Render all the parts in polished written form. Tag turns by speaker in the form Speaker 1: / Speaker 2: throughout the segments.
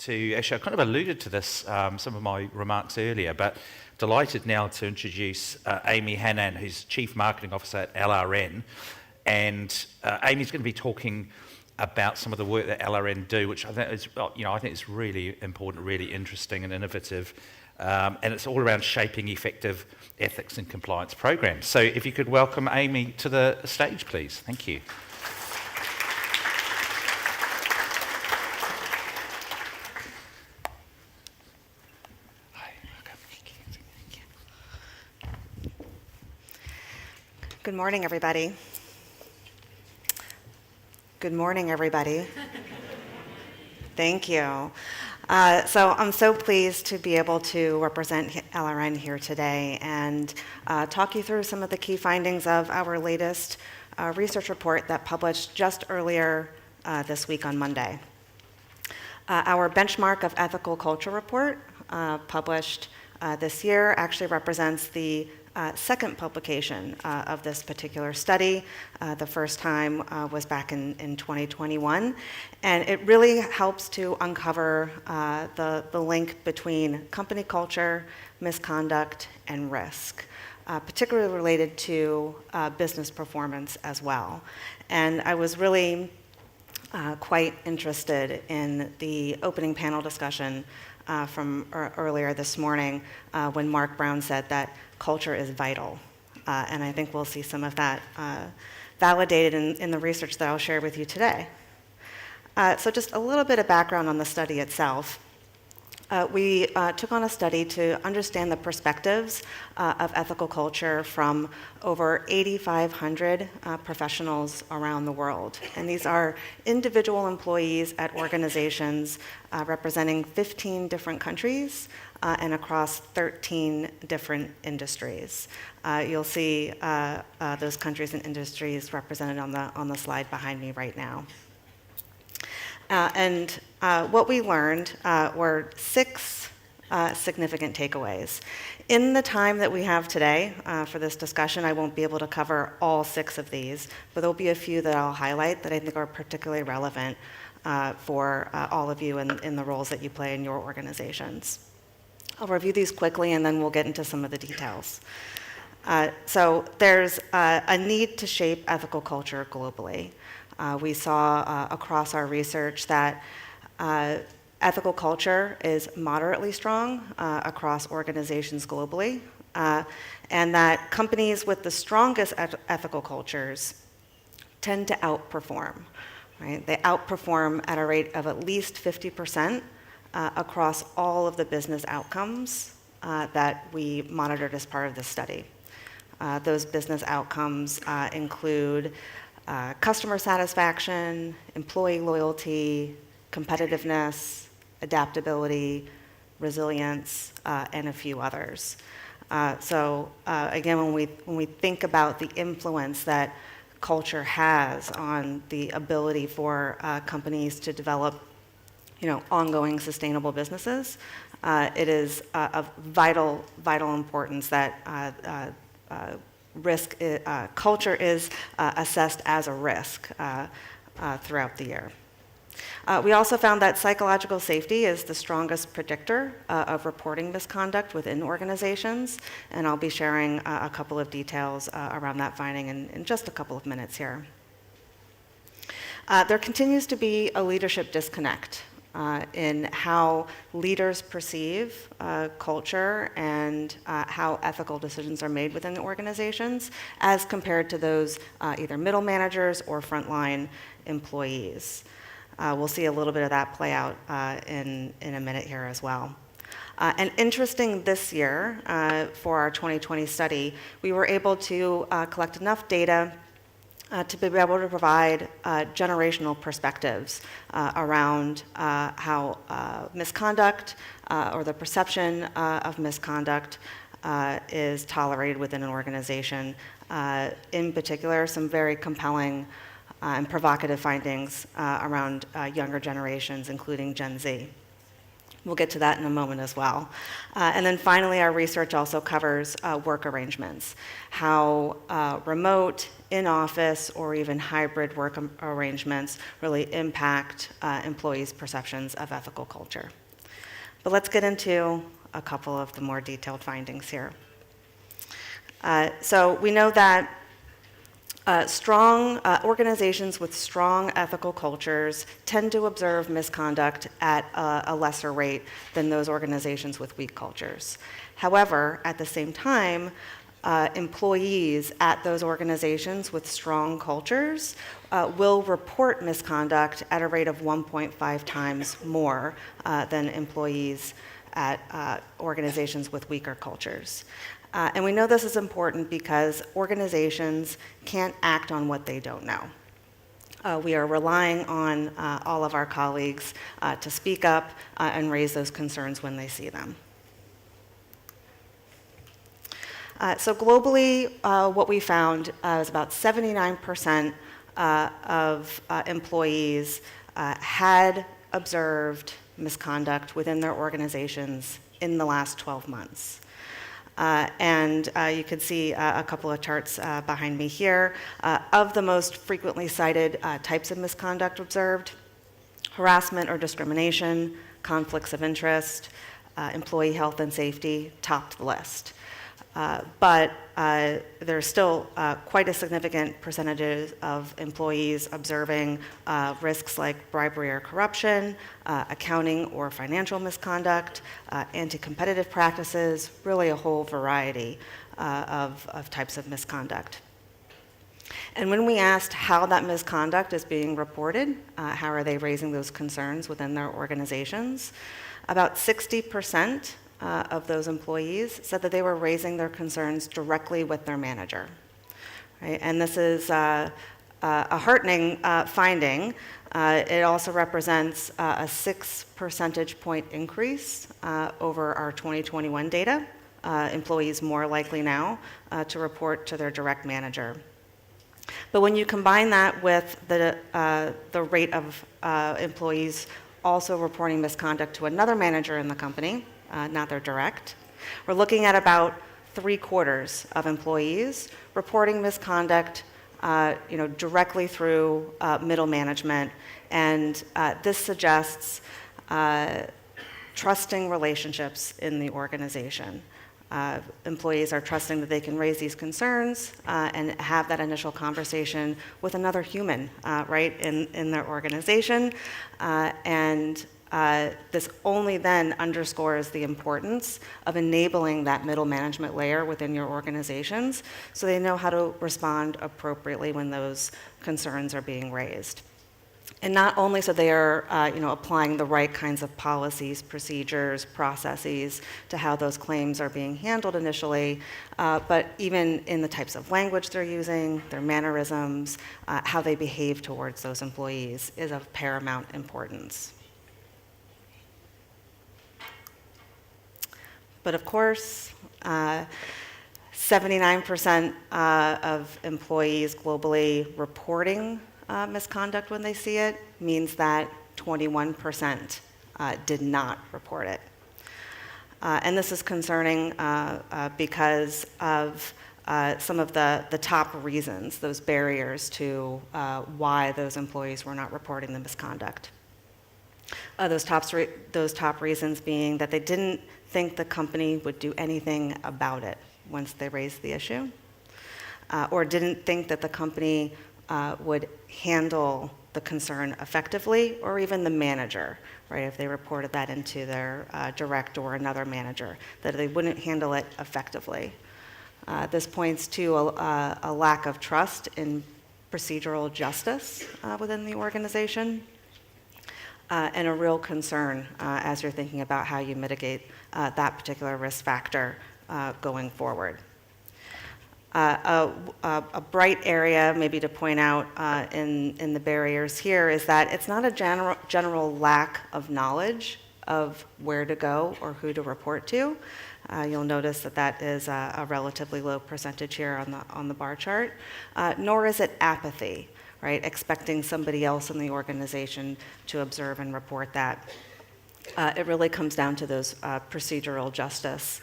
Speaker 1: to, actually I kind of alluded to this, some of my remarks earlier, but delighted now to introduce Amy Hannan, who's Chief Marketing Officer at LRN. And Amy's going to be talking about some of the work that LRN do, which I think is, I think is really important, really interesting and innovative. And it's all around shaping effective ethics and compliance programs. So if you could welcome Amy to the stage, please. Thank you.
Speaker 2: Good morning, everybody. Good morning, everybody. Thank you. So I'm so pleased to be able to represent LRN here today and talk you through some of the key findings of our latest research report that published just earlier this week on Monday. Our benchmark of ethical culture report published this year actually represents the second publication of this particular study. The first time was back in 2021, and it really helps to uncover the link between company culture, misconduct, and risk, particularly related to business performance as well. And I was really quite interested in the opening panel discussion from earlier this morning when Mark Brown said that culture is vital. And I think we'll see some of that validated in the research that I'll share with you today. So just a little bit of background on the study itself. We took on a study to understand the perspectives of ethical culture from over 8,500 professionals around the world. And these are individual employees at organizations representing 15 different countries and across 13 different industries. You'll see those countries and industries represented on the slide behind me right now. And what we learned were 6 significant takeaways. In the time that we have today for this discussion, I won't be able to cover all 6 of these, but there'll be a few that I'll highlight that I think are particularly relevant for all of you in the roles that you play in your organizations. I'll review these quickly and then we'll get into some of the details. So there's a need to shape ethical culture globally. We saw across our research that ethical culture is moderately strong across organizations globally, and that companies with the strongest ethical cultures tend to outperform. Right? They outperform at a rate of at least 50% across all of the business outcomes that we monitored as part of this study. Those business outcomes include customer satisfaction, employee loyalty, competitiveness, adaptability, resilience, and a few others. So again, when we think about the influence that culture has on the ability for companies to develop, ongoing sustainable businesses, it is of vital importance that culture is assessed as a risk throughout the year. We also found that psychological safety is the strongest predictor of reporting misconduct within organizations, and I'll be sharing a couple of details around that finding in just a couple of minutes here. There continues to be a leadership disconnect in how leaders perceive culture and how ethical decisions are made within the organizations as compared to those either middle managers or frontline employees. We'll see a little bit of that play out in a minute here as well. And interesting this year, for our 2020 study, we were able to collect enough data to be able to provide generational perspectives around how misconduct or the perception of misconduct is tolerated within an organization. In particular, some very compelling and provocative findings around younger generations, including Gen Z. We'll get to that in a moment as well. And then finally, our research also covers work arrangements, how remote, in-office, or even hybrid work arrangements really impact employees' perceptions of ethical culture. But let's get into a couple of the more detailed findings here. So we know that strong organizations with strong ethical cultures tend to observe misconduct at a lesser rate than those organizations with weak cultures. However, at the same time, employees at those organizations with strong cultures will report misconduct at a rate of 1.5 times more than employees at organizations with weaker cultures. And we know this is important because organizations can't act on what they don't know. We are relying on all of our colleagues to speak up and raise those concerns when they see them. So globally, what we found is about 79% of employees had observed misconduct within their organizations in the last 12 months. And you can see a couple of charts behind me here. Of the most frequently cited types of misconduct observed, harassment or discrimination, conflicts of interest, employee health and safety topped the list. But there's still quite a significant percentage of employees observing risks like bribery or corruption, accounting or financial misconduct, anti-competitive practices, really a whole variety of types of misconduct. And when we asked how that misconduct is being reported, how are they raising those concerns within their organizations, about 60% of those employees said that they were raising their concerns directly with their manager. Right? And this is a heartening finding. It also represents a 6 percentage point increase over our 2021 data. Employees more likely now to report to their direct manager. But when you combine that with the rate of employees also reporting misconduct to another manager in the company, not their direct, we're looking at about 3/4 of employees reporting misconduct directly through middle management. And this suggests trusting relationships in the organization. Employees are trusting that they can raise these concerns and have that initial conversation with another human, right, in their organization. This only then underscores the importance of enabling that middle management layer within your organizations so they know how to respond appropriately when those concerns are being raised. And not only so they are applying the right kinds of policies, procedures, processes to how those claims are being handled initially, but even in the types of language they're using, their mannerisms, how they behave towards those employees is of paramount importance. But of course, 79% of employees globally reporting misconduct when they see it means that 21% did not report it. And this is concerning because of some of the top reasons, those barriers to why those employees were not reporting the misconduct. Those top reasons being that they didn't think the company would do anything about it once they raised the issue, or didn't think that the company would handle the concern effectively, or even the manager, right, if they reported that into their direct or another manager, that they wouldn't handle it effectively. This points to a lack of trust in procedural justice within the organization, and a real concern as you're thinking about how you mitigate that particular risk factor going forward. A bright area maybe to point out in the barriers here is that it's not a general lack of knowledge of where to go or who to report to. You'll notice that is a relatively low percentage here on the bar chart, nor is it apathy, right, expecting somebody else in the organization to observe and report that. It really comes down to those procedural justice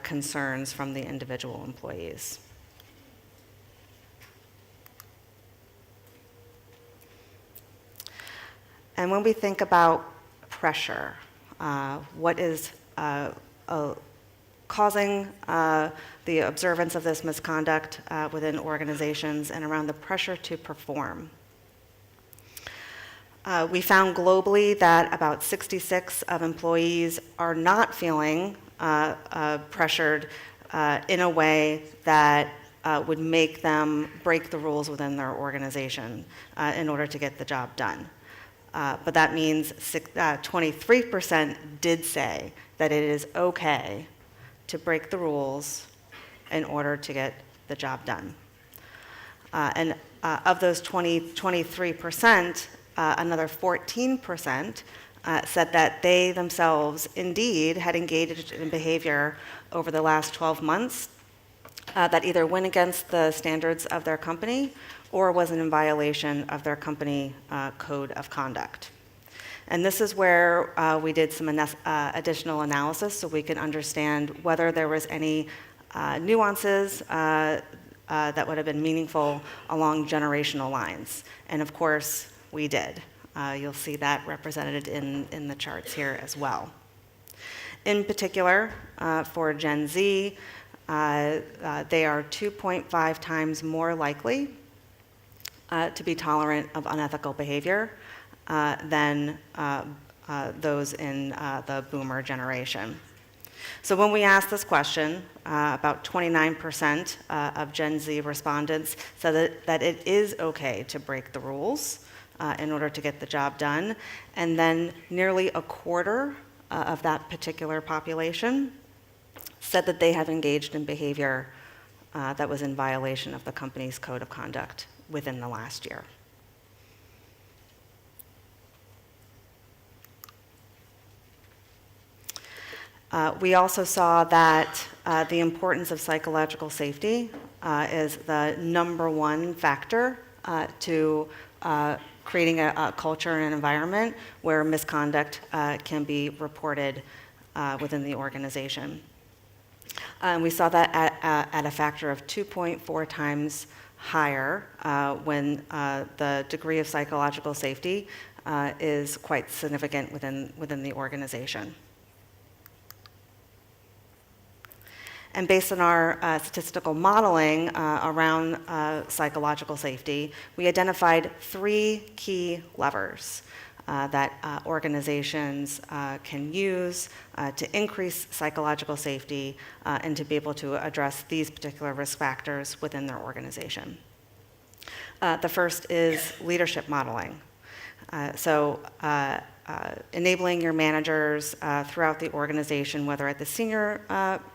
Speaker 2: concerns from the individual employees. And when we think about pressure, what is causing the observance of this misconduct within organizations and around the pressure to perform? We found globally that about 66 of employees are not feeling pressured in a way that would make them break the rules within their organization in order to get the job done. But that means 23% did say that it is okay to break the rules in order to get the job done. And of those 23%, another 14% said that they themselves indeed had engaged in behavior over the last 12 months that either went against the standards of their company or was in violation of their company code of conduct. And this is where we did some additional analysis so we could understand whether there was any nuances that would have been meaningful along generational lines. And of course, we did. You'll see that represented in the charts here as well. In particular, for Gen Z, they are 2.5 times more likely to be tolerant of unethical behavior than those in the boomer generation. So when we asked this question, about 29% of Gen Z respondents said that it is okay to break the rules in order to get the job done. And then nearly a quarter of that particular population said that they have engaged in behavior that was in violation of the company's code of conduct within the last year. We also saw that the importance of psychological safety is the number one factor to creating a culture and an environment where misconduct can be reported within the organization. We saw that at a factor of 2.4 times higher when the degree of psychological safety is quite significant within the organization. And based on our statistical modeling around psychological safety, we identified 3 key levers that organizations can use to increase psychological safety and to be able to address these particular risk factors within their organization. The first is leadership modeling. Enabling your managers throughout the organization, whether at the senior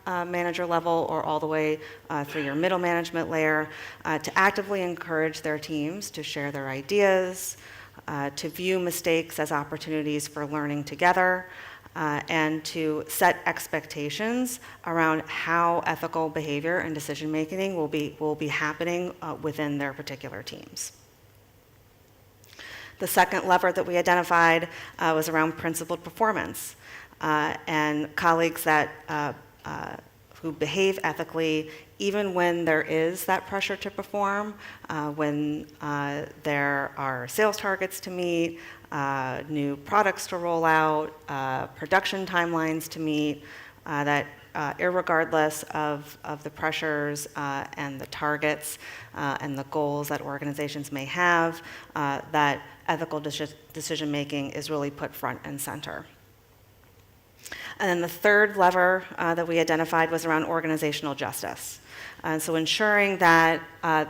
Speaker 2: manager level or all the way through your middle management layer, to actively encourage their teams to share their ideas, to view mistakes as opportunities for learning together, and to set expectations around how ethical behavior and decision making will be happening within their particular teams. The second lever that we identified was around principled performance, and colleagues that who behave ethically even when there is that pressure to perform, when there are sales targets to meet, new products to roll out, production timelines to meet, that irregardless of the pressures and the targets and the goals that organizations may have, that ethical decision-making is really put front and center. And then the third lever that we identified was around organizational justice. And so ensuring that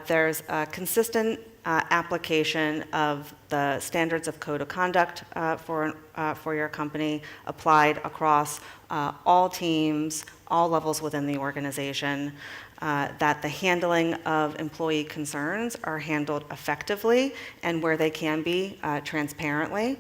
Speaker 2: there's a consistent application of the standards of code of conduct for your company applied across all teams, all levels within the organization, that the handling of employee concerns are handled effectively and where they can be transparently,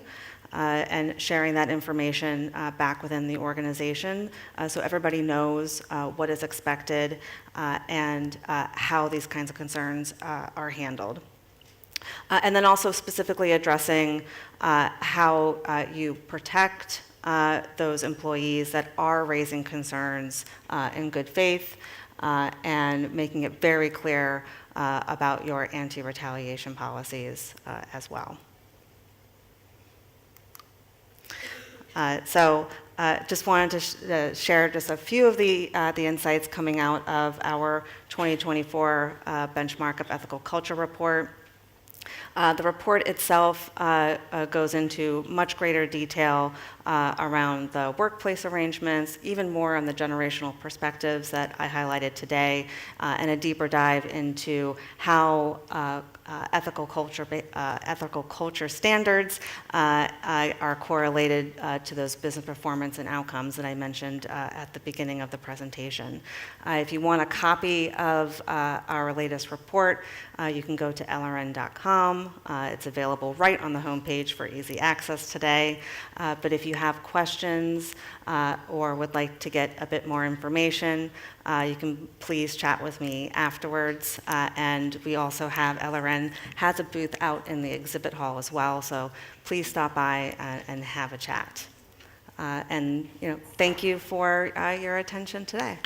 Speaker 2: and sharing that information back within the organization so everybody knows what is expected and how these kinds of concerns are handled. And then also specifically addressing how you protect those employees that are raising concerns in good faith and making it very clear about your anti-retaliation policies as well. Just wanted to share just a few of the insights coming out of our 2024 Benchmark of Ethical Culture report. The report itself goes into much greater detail around the workplace arrangements, even more on the generational perspectives that I highlighted today, and a deeper dive into how ethical culture standards are correlated to those business performance and outcomes that I mentioned at the beginning of the presentation. If you want a copy of our latest report, you can go to lrn.com. It's available right on the homepage for easy access today. But if you have questions or would like to get a bit more information, you can please chat with me afterwards. And we also have LRN has a booth out in the exhibit hall as well, so please stop by and have a chat. And thank you for your attention today.